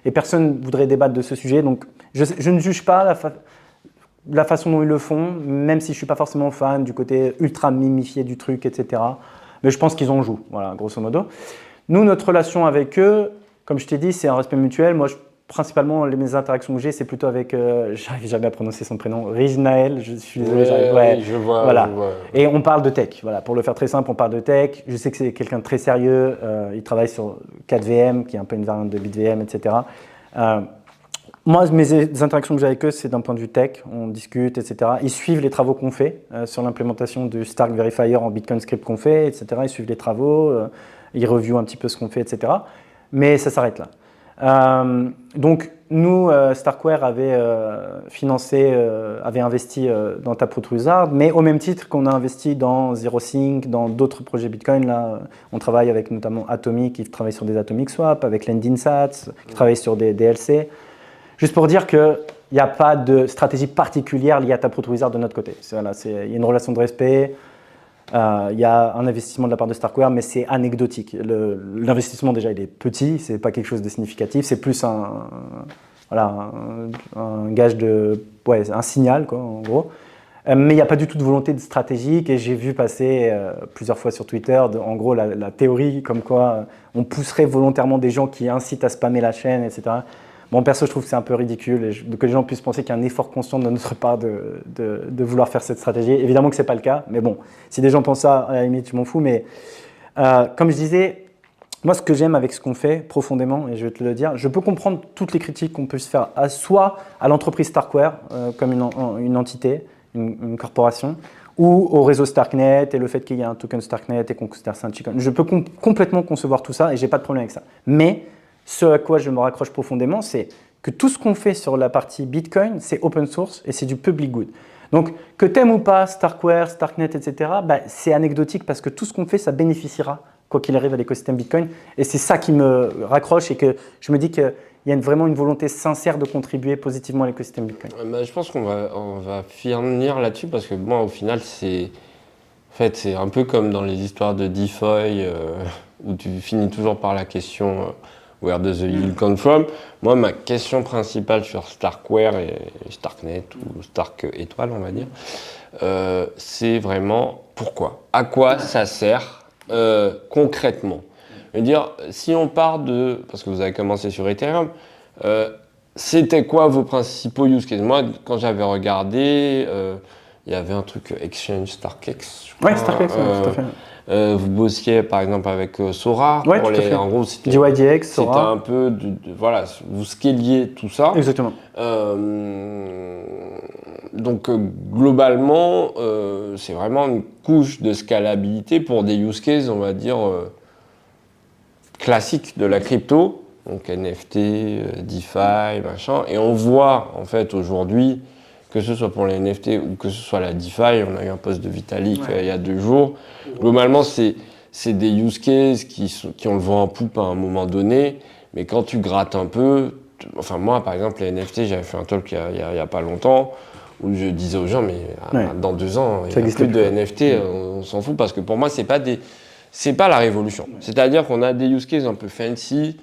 [SPEAKER 1] et personne ne voudrait débattre de ce sujet. Donc, je ne juge pas la façon dont ils le font, même si je ne suis pas forcément fan du côté ultra mimifié du truc, etc. Mais je pense qu'ils en jouent, voilà, grosso modo. Nous, notre relation avec eux, comme je t'ai dit, c'est un respect mutuel. Moi, principalement, mes interactions que j'ai, c'est plutôt avec, j'arrive jamais à prononcer son prénom, Rijnael, je suis désolé.
[SPEAKER 2] Je vois,
[SPEAKER 1] voilà.
[SPEAKER 2] Je vois.
[SPEAKER 1] Et on parle de tech, voilà. Pour le faire très simple, on parle de tech. Je sais que c'est quelqu'un de très sérieux, il travaille sur 4VM, qui est un peu une variante de BitVM, etc. Moi, mes interactions que j'ai avec eux, c'est d'un point de vue tech, on discute, etc. Ils suivent les travaux qu'on fait sur l'implémentation du Stark Verifier en Bitcoin Script qu'on fait, etc. Ils suivent les travaux, ils reviewent un petit peu ce qu'on fait, etc. Mais ça s'arrête là. Donc, nous, Starkware avait investi dans Taproot Wizard, mais au même titre qu'on a investi dans ZeroSync, dans d'autres projets Bitcoin. Là, on travaille avec notamment Atomic, qui travaille sur des Atomic Swap, avec Lendinsats, qui travaille sur des DLC. Juste pour dire qu'il n'y a pas de stratégie particulière liée à Taproot Wizard de notre côté. Voilà, il y a une relation de respect, il y a un investissement de la part de Starkware, mais c'est anecdotique. L'investissement, déjà, il est petit, ce n'est pas quelque chose de significatif, c'est plus un gage de... Ouais, un signal, quoi, en gros. Mais il n'y a pas du tout de volonté de stratégique, et j'ai vu passer plusieurs fois sur Twitter, en gros, la théorie comme quoi on pousserait volontairement des gens qui incitent à spammer la chaîne, etc. Bon, perso, je trouve que c'est un peu ridicule et que les gens puissent penser qu'il y a un effort constant de notre part de vouloir faire cette stratégie. Évidemment que ce n'est pas le cas, mais bon, si des gens pensent ça, à la limite, je m'en fous. Mais comme je disais, moi, ce que j'aime avec ce qu'on fait profondément, et je vais te le dire, je peux comprendre toutes les critiques qu'on peut se faire, soit à l'entreprise Starkware, comme une entité, une corporation, ou au réseau Starknet et le fait qu'il y ait un token Starknet et qu'on considère ça un token. Je peux complètement concevoir tout ça et j'ai pas de problème avec ça. Mais ce à quoi je me raccroche profondément, c'est que tout ce qu'on fait sur la partie Bitcoin, c'est open source et c'est du public good. Donc, que t'aimes ou pas Starkware, Starknet, etc., c'est anecdotique parce que tout ce qu'on fait, ça bénéficiera, quoi qu'il arrive, à l'écosystème Bitcoin. Et c'est ça qui me raccroche et que je me dis qu'il y a vraiment une volonté sincère de contribuer positivement à l'écosystème Bitcoin.
[SPEAKER 2] Je pense qu'on va finir là-dessus parce que moi, au final, c'est un peu comme dans les histoires de DeFi où tu finis toujours par la question Where does the yield come from? Moi, ma question principale sur Starkware et Starknet ou Stark Étoile, on va dire, c'est vraiment pourquoi? À quoi ça sert concrètement? Je veux dire, si on part parce que vous avez commencé sur Ethereum, c'était quoi vos principaux use cases? Moi, quand j'avais regardé, il y avait un truc Exchange, StarkEx, je crois.
[SPEAKER 1] Ouais, StarkEx, tout à fait.
[SPEAKER 2] Vous bossiez par exemple avec Sora.
[SPEAKER 1] Ouais, tout à fait.
[SPEAKER 2] En gros, c'était
[SPEAKER 1] DYDX, Sora.
[SPEAKER 2] C'était un peu voilà, vous scaliez tout ça.
[SPEAKER 1] Exactement.
[SPEAKER 2] Donc globalement, c'est vraiment une couche de scalabilité pour des use cases, on va dire, classiques de la crypto. Donc NFT, DeFi, machin. Et on voit en fait aujourd'hui, que ce soit pour les NFT ou que ce soit la DeFi, on a eu un post de Vitalik il y a 2 jours. Globalement, c'est des use cases qui ont le vent en poupe à un moment donné, mais quand tu grattes un peu, enfin moi par exemple les NFT, j'avais fait un talk il y a pas longtemps où je disais aux gens mais dans 2 ans il n'y a plus de NFT, on s'en fout parce que pour moi c'est pas la révolution. C'est-à-dire qu'on a des use cases un peu fancy,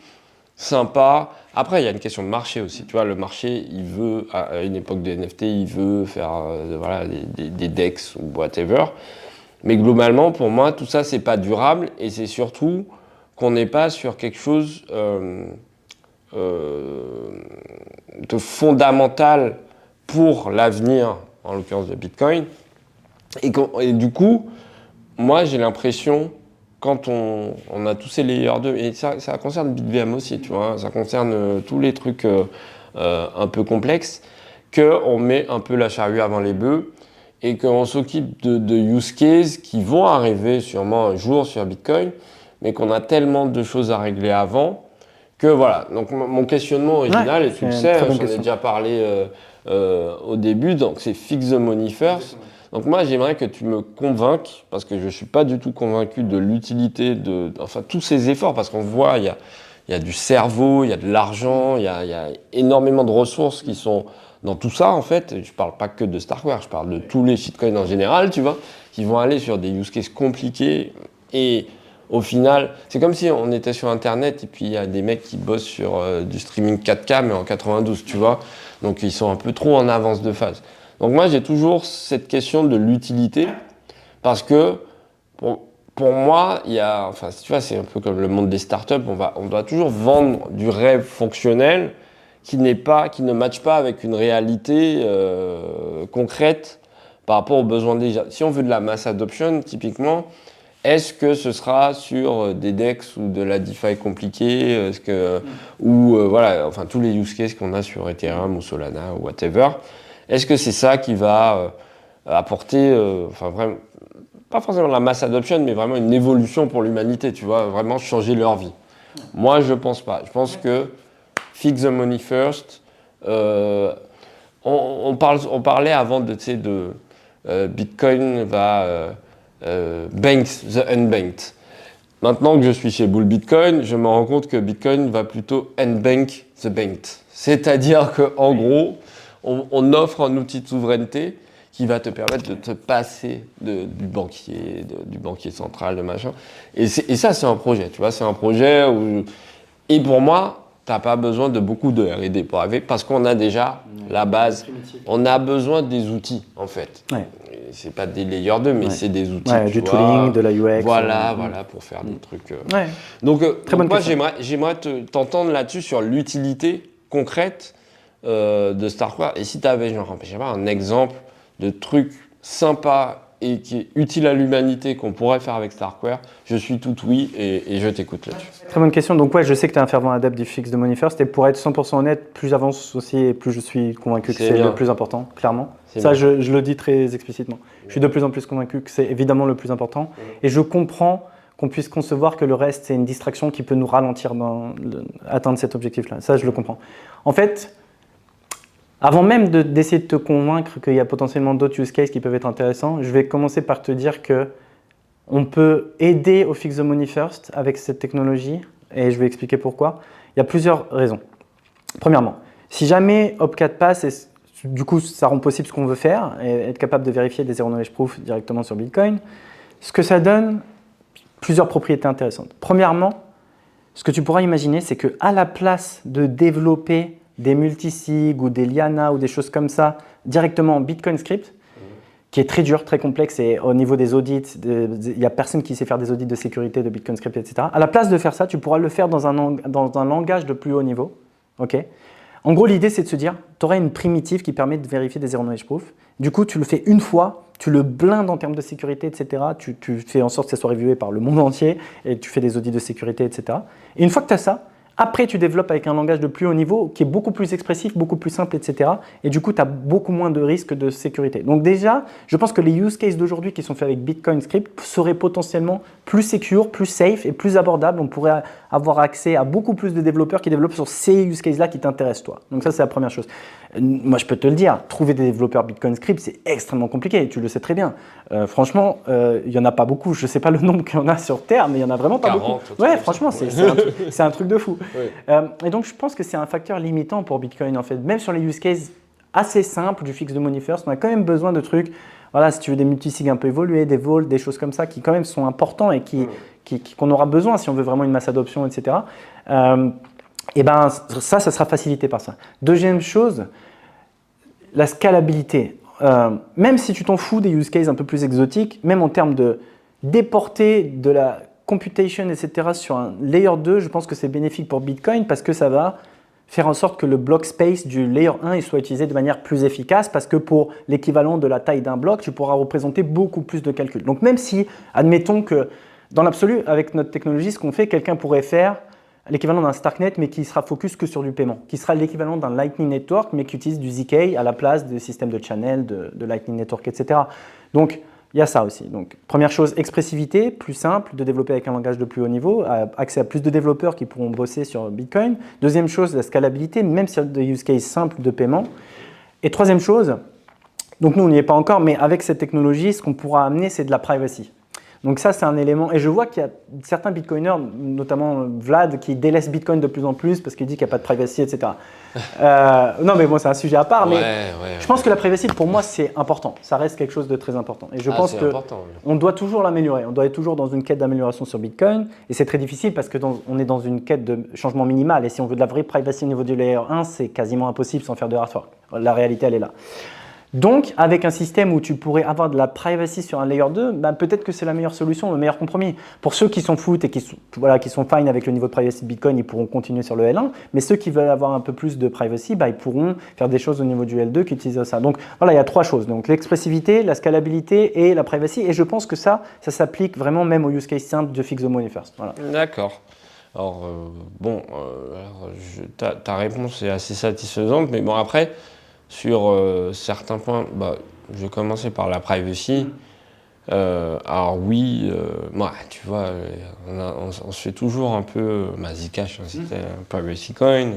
[SPEAKER 2] sympa. Après, il y a une question de marché aussi. Tu vois, le marché, il veut, à une époque des NFT, il veut faire voilà, des DEX ou whatever. Mais globalement, pour moi, tout ça, c'est pas durable. Et c'est surtout qu'on n'est pas sur quelque chose de fondamental pour l'avenir, en l'occurrence de Bitcoin. Et du coup, moi, j'ai l'impression quand on a tous ces layers 2, et ça concerne BitVM aussi, tu vois, ça concerne tous les trucs un peu complexes, qu'on met un peu la charrue avant les bœufs et qu'on s'occupe de use cases qui vont arriver sûrement un jour sur Bitcoin, mais qu'on a tellement de choses à régler avant que voilà. Donc mon questionnement original, et tu le sais, j'en ai déjà parlé au début, donc c'est fix the money first. Donc moi, j'aimerais que tu me convainques, parce que je ne suis pas du tout convaincu de l'utilité de tous ces efforts, parce qu'on voit, il y a du cerveau, il y a de l'argent, il y a énormément de ressources qui sont dans tout ça, en fait. Je ne parle pas que de Starkware, je parle de tous les shitcoins en général, tu vois, qui vont aller sur des use cases compliqués. Et au final, c'est comme si on était sur Internet et puis il y a des mecs qui bossent sur du streaming 4K, mais en 92, tu vois. Donc ils sont un peu trop en avance de phase. Donc moi, j'ai toujours cette question de l'utilité, parce que pour moi, tu vois, c'est un peu comme le monde des startups, on doit toujours vendre du rêve fonctionnel qui ne matche pas avec une réalité concrète par rapport aux besoins des gens. Si on veut de la mass adoption, typiquement, est-ce que ce sera sur des DEX ou de la DeFi compliquée, voilà, enfin tous les use cases qu'on a sur Ethereum ou Solana ou whatever. Est-ce que c'est ça qui va apporter, vraiment, pas forcément la mass adoption, mais vraiment une évolution pour l'humanité, tu vois, vraiment changer leur vie? Moi, je pense pas. Je pense que fix the money first. On parlait avant de Bitcoin va bank the unbanked. Maintenant que je suis chez Bull Bitcoin, je me rends compte que Bitcoin va plutôt unbank the banked. C'est-à-dire qu'en gros, on offre un outil de souveraineté qui va te permettre de te passer du banquier central, de machin. Et ça, c'est un projet, tu vois, c'est un projet où... Et pour moi, t'as pas besoin de beaucoup de R&D pour arriver, parce qu'on a déjà la base. On a besoin des outils, en fait. Ouais. C'est pas des layers 2, mais c'est des outils.
[SPEAKER 1] Ouais, du tooling, de la UX.
[SPEAKER 2] Voilà, pour faire des trucs. Donc, moi, j'aimerais t'entendre là-dessus sur l'utilité concrètes de Starkware. Et si tu avais genre, je sais pas, un exemple de truc sympa et qui est utile à l'humanité qu'on pourrait faire avec Starkware, je suis tout oui et je t'écoute là-dessus.
[SPEAKER 1] Très bonne question. Donc ouais, je sais que tu es un fervent adepte du fixe de Money First et pour être 100% honnête, plus j'avance aussi et plus je suis convaincu que c'est le plus important, clairement. Ça, je le dis très explicitement. Je suis de plus en plus convaincu que c'est évidemment le plus important et je comprends qu'on puisse concevoir que le reste, c'est une distraction qui peut nous ralentir dans atteindre cet objectif-là. Ça, je le comprends. En fait, avant même d'essayer de te convaincre qu'il y a potentiellement d'autres use cases qui peuvent être intéressants, je vais commencer par te dire que on peut aider au Fix the Money First avec cette technologie et je vais expliquer pourquoi. Il y a plusieurs raisons. Premièrement, si jamais Opcat passe, et du coup ça rend possible ce qu'on veut faire et être capable de vérifier des zero knowledge proof directement sur Bitcoin, ce que ça donne, plusieurs propriétés intéressantes. Premièrement, ce que tu pourras imaginer, c'est qu'à la place de développer des multisig ou des Liana ou des choses comme ça directement en Bitcoin Script, qui est très dur, très complexe et au niveau des audits, il n'y a personne qui sait faire des audits de sécurité de Bitcoin Script, etc. À la place de faire ça, tu pourras le faire dans un langage de plus haut niveau. Okay. En gros, l'idée, c'est de se dire, tu auras une primitive qui permet de vérifier des zero knowledge proof. Du coup, tu le fais une fois, tu le blindes en termes de sécurité, etc. Tu fais en sorte que ça soit reviewé par le monde entier et tu fais des audits de sécurité, etc. Et une fois que tu as ça, après, tu développes avec un langage de plus haut niveau qui est beaucoup plus expressif, beaucoup plus simple, etc. Et du coup, tu as beaucoup moins de risques de sécurité. Donc déjà, je pense que les use cases d'aujourd'hui qui sont faits avec Bitcoin Script seraient potentiellement plus secure, plus safe et plus abordables. On pourrait avoir accès à beaucoup plus de développeurs qui développent sur ces use cases-là qui t'intéressent toi. Donc ça, c'est la première chose. Moi, je peux te le dire, trouver des développeurs Bitcoin Script, c'est extrêmement compliqué. Tu le sais très bien. Franchement, il n'y en a pas beaucoup. Je ne sais pas le nombre qu'il y en a sur Terre, mais il n'y en a vraiment pas
[SPEAKER 2] 40,
[SPEAKER 1] beaucoup. Ouais, franchement, c'est un truc de fou.
[SPEAKER 2] Oui.
[SPEAKER 1] Et donc, je pense que c'est un facteur limitant pour Bitcoin, en fait. Même sur les use cases assez simples du fixe de Money First, on a quand même besoin de trucs, voilà, si tu veux des multisigs un peu évolués, des vaults, des choses comme ça, qui quand même sont importants et qu'on aura besoin si on veut vraiment une masse adoption, etc. Et ben ça sera facilité par ça. Deuxième chose, la scalabilité. Même si tu t'en fous des use cases un peu plus exotiques, même en termes de déporter de la computation, etc. sur un layer 2, je pense que c'est bénéfique pour Bitcoin parce que ça va faire en sorte que le block space du layer 1 il soit utilisé de manière plus efficace parce que pour l'équivalent de la taille d'un bloc, tu pourras représenter beaucoup plus de calculs. Donc même si, admettons que dans l'absolu, avec notre technologie, ce qu'on fait, quelqu'un pourrait faire l'équivalent d'un Starknet mais qui sera focus que sur du paiement, qui sera l'équivalent d'un Lightning Network mais qui utilise du ZK à la place des systèmes de channel, de Lightning Network, etc. Donc, il y a ça aussi. Donc, première chose, expressivité, plus simple, de développer avec un langage de plus haut niveau, accès à plus de développeurs qui pourront bosser sur Bitcoin. Deuxième chose, la scalabilité, même sur des use cases simples de paiement. Et troisième chose, donc nous on n'y est pas encore, mais avec cette technologie, ce qu'on pourra amener, c'est de la privacy. Donc ça, c'est un élément. Et je vois qu'il y a certains bitcoiners, notamment Vlad, qui délaisse Bitcoin de plus en plus parce qu'il dit qu'il n'y a pas de privacy, etc. Non, mais bon, c'est un sujet à part. Mais je pense que la privacy, pour moi, c'est important. Ça reste quelque chose de très important. Et je pense qu'on doit toujours l'améliorer. On doit être toujours dans une quête d'amélioration sur Bitcoin. Et c'est très difficile parce qu'on est dans une quête de changement minimal. Et si on veut de la vraie privacy au niveau du layer 1, c'est quasiment impossible sans faire de hard fork. La réalité, elle est là. Donc, avec un système où tu pourrais avoir de la privacy sur un layer 2, bah, peut-être que c'est la meilleure solution, le meilleur compromis. Pour ceux qui s'en foutent et qui sont fine avec le niveau de privacy de Bitcoin, ils pourront continuer sur le L1. Mais ceux qui veulent avoir un peu plus de privacy, bah, ils pourront faire des choses au niveau du L2 qui utilisent ça. Donc, voilà, il y a trois choses. Donc, l'expressivité, la scalabilité et la privacy. Et je pense que ça s'applique vraiment même au use case simple de Fix the Money First. Voilà.
[SPEAKER 2] D'accord. Alors, ta réponse est assez satisfaisante. Mais bon, après... Sur certains points, je vais commencer par la privacy. Alors oui, tu vois, on se fait toujours un peu Zcash, c'était un privacy coin,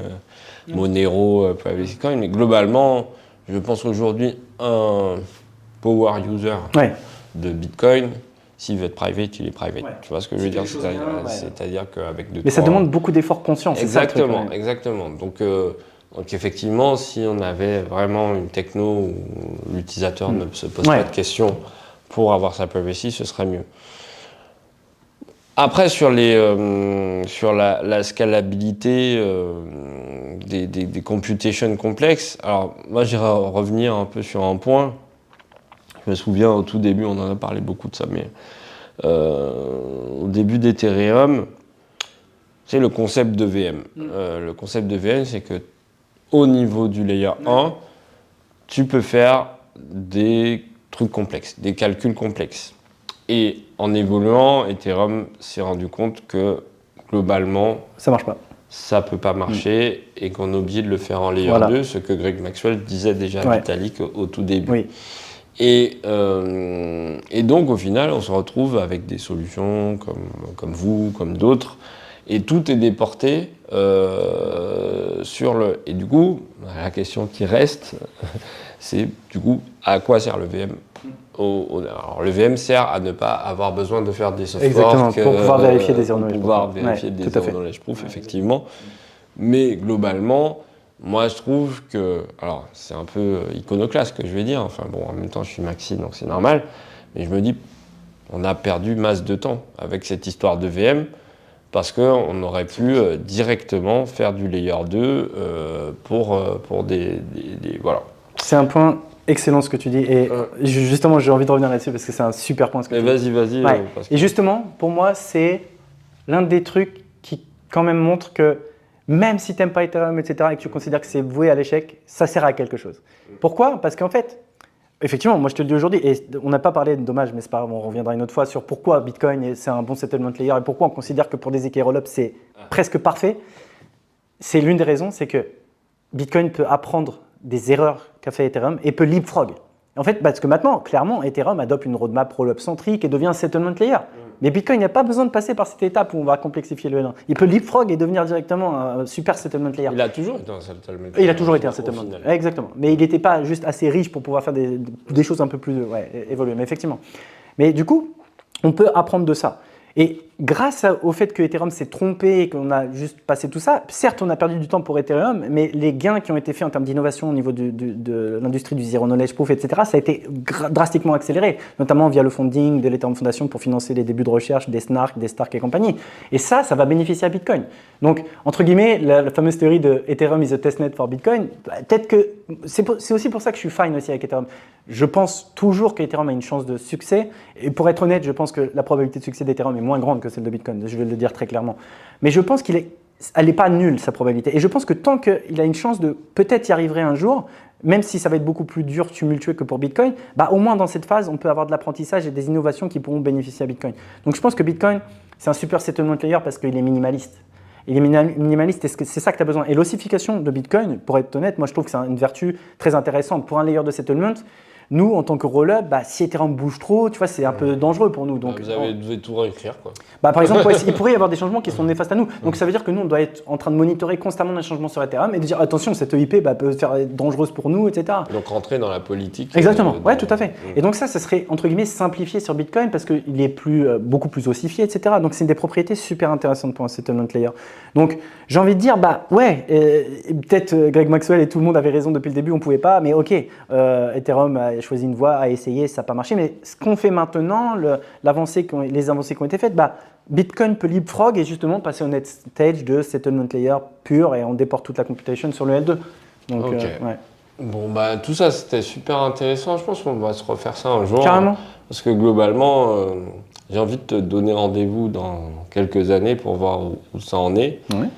[SPEAKER 2] Monero, privacy coin, mais globalement, je pense aujourd'hui un power user de Bitcoin, s'il veut être private, il est private. Ouais. Tu vois ce que je veux dire? C'est-à-dire qu'avec
[SPEAKER 1] Mais ça demande beaucoup d'efforts conscients.
[SPEAKER 2] Exactement, exactement. Donc effectivement, si on avait vraiment une techno où l'utilisateur ne se pose pas de questions pour avoir sa privacy, ce serait mieux. Après, sur la scalabilité des computations complexes, alors moi j'irais revenir un peu sur un point. Je me souviens au tout début, on en a parlé beaucoup de ça, mais au début d'Ethereum, c'est le concept de VM. Le concept de VM, c'est que au niveau du layer 1, tu peux faire des trucs complexes, des calculs complexes. Et en évoluant, Ethereum s'est rendu compte que globalement,
[SPEAKER 1] ça marche pas.
[SPEAKER 2] Ça peut pas marcher et qu'on est obligé de le faire en layer 2, ce que Greg Maxwell disait déjà à Vitalik au tout début.
[SPEAKER 1] Oui.
[SPEAKER 2] Et donc au final, on se retrouve avec des solutions comme vous, comme d'autres, et tout est déporté sur le... Et du coup, la question qui reste, c'est du coup, à quoi sert le VM ? Alors, le VM sert à ne pas avoir besoin de faire des soft
[SPEAKER 1] Exactement,
[SPEAKER 2] forks,
[SPEAKER 1] pour pouvoir vérifier des zero knowledge
[SPEAKER 2] proof. Pour pouvoir vérifier des zero knowledge proof, effectivement. Mais globalement, moi, je trouve que... Alors, c'est un peu iconoclaste que je vais dire. Enfin bon, en même temps, je suis maxi, donc c'est normal. Mais je me dis, on a perdu masse de temps avec cette histoire de VM parce qu'on aurait pu directement faire du layer 2 pour des... Voilà.
[SPEAKER 1] C'est un point... Excellent ce que tu dis et justement j'ai envie de revenir là-dessus parce que c'est un super point ce que tu dis.
[SPEAKER 2] Vas-y.
[SPEAKER 1] Ouais. Et justement pour moi c'est l'un des trucs qui quand même montre que même si tu n'aimes pas Ethereum etc. et que tu considères que c'est voué à l'échec, ça sert à quelque chose. Pourquoi ? Parce qu'en fait, effectivement moi je te le dis aujourd'hui et on n'a pas parlé de dommage mais c'est pas grave, on reviendra une autre fois sur pourquoi Bitcoin c'est un bon settlement layer et pourquoi on considère que pour des EK rollups c'est presque parfait. C'est l'une des raisons, c'est que Bitcoin peut apprendre des erreurs qu'a fait Ethereum et peut leapfrog. En fait, parce que maintenant, clairement, Ethereum adopte une roadmap roll-up centrique et devient un settlement layer. Mais Bitcoin n'a pas besoin de passer par cette étape où on va complexifier le L1. Il peut leapfrog et devenir directement un super settlement layer.
[SPEAKER 2] Il a toujours été un settlement layer.
[SPEAKER 1] Il a toujours été un settlement layer. Exactement. Mais il n'était pas juste assez riche pour pouvoir faire des choses un peu plus évoluées. Mais effectivement. Mais du coup, on peut apprendre de ça. Et grâce au fait que Ethereum s'est trompé et qu'on a juste passé tout ça, certes, on a perdu du temps pour Ethereum, mais les gains qui ont été faits en termes d'innovation au niveau de l'industrie du Zero Knowledge Proof, etc., ça a été drastiquement accéléré, notamment via le funding de l'Ethereum Foundation pour financer les débuts de recherche des Snark, des Stark et compagnie. Et ça va bénéficier à Bitcoin. Donc, entre guillemets, la fameuse théorie de Ethereum is a testnet for Bitcoin, peut-être que c'est aussi pour ça que je suis fine aussi avec Ethereum. Je pense toujours qu'Ethereum a une chance de succès. Et pour être honnête, je pense que la probabilité de succès d'Ethereum est moins grande que celle de Bitcoin. Je vais le dire très clairement. Mais je pense qu'elle n'est pas nulle, sa probabilité. Et je pense que tant qu'il a une chance de peut-être y arriver un jour, même si ça va être beaucoup plus dur, tumultueux que pour Bitcoin, au moins dans cette phase, on peut avoir de l'apprentissage et des innovations qui pourront bénéficier à Bitcoin. Donc je pense que Bitcoin, c'est un super settlement layer parce qu'il est minimaliste. Il est minimaliste et c'est ça que tu as besoin. Et l'ossification de Bitcoin, pour être honnête, moi je trouve que c'est une vertu très intéressante pour un layer de settlement. Nous, en tant que roll-up, si Ethereum bouge trop, tu vois, c'est un peu dangereux pour nous. Donc,
[SPEAKER 2] vous devez tout réécrire, quoi.
[SPEAKER 1] Par exemple, il pourrait y avoir des changements qui sont néfastes à nous. Donc, ça veut dire que nous, on doit être en train de monitorer constamment les changements sur Ethereum et de dire attention, cette EIP peut être dangereuse pour nous, etc.
[SPEAKER 2] Donc, rentrer dans la politique.
[SPEAKER 1] Exactement, ouais, tout à fait. Et donc, ça serait, entre guillemets, simplifié sur Bitcoin parce qu'il est beaucoup plus ossifié, etc. Donc, c'est des propriétés super intéressantes pour un settlement layer. Donc, j'ai envie de dire, peut-être Greg Maxwell et tout le monde avaient raison depuis le début, on ne pouvait pas, mais ok, Ethereum a choisi une voie, a essayé, ça n'a pas marché. Mais ce qu'on fait maintenant, les avancées qui ont été faites, Bitcoin peut leapfrog et justement passer au next stage de settlement layer pur et on déporte toute la computation sur le L2. Donc,
[SPEAKER 2] Bon, tout ça, c'était super intéressant. Je pense qu'on va se refaire ça un jour.
[SPEAKER 1] Carrément.
[SPEAKER 2] Parce que globalement, j'ai envie de te donner rendez-vous dans quelques années pour voir où ça en est.
[SPEAKER 1] Oui.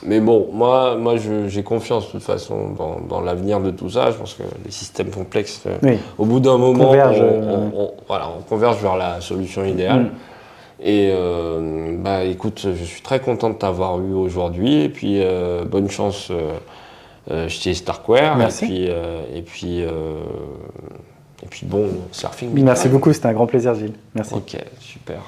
[SPEAKER 2] Mais bon, moi j'ai confiance de toute façon dans l'avenir de tout ça. Je pense que les systèmes complexes, au bout d'un moment, on converge vers la solution idéale. Et écoute, je suis très content de t'avoir eu aujourd'hui. Et puis, bonne chance chez Starkware.
[SPEAKER 1] Merci.
[SPEAKER 2] Et puis bon, surfing.
[SPEAKER 1] Merci beaucoup, c'était un grand plaisir, Gilles. Merci.
[SPEAKER 2] Ok, super.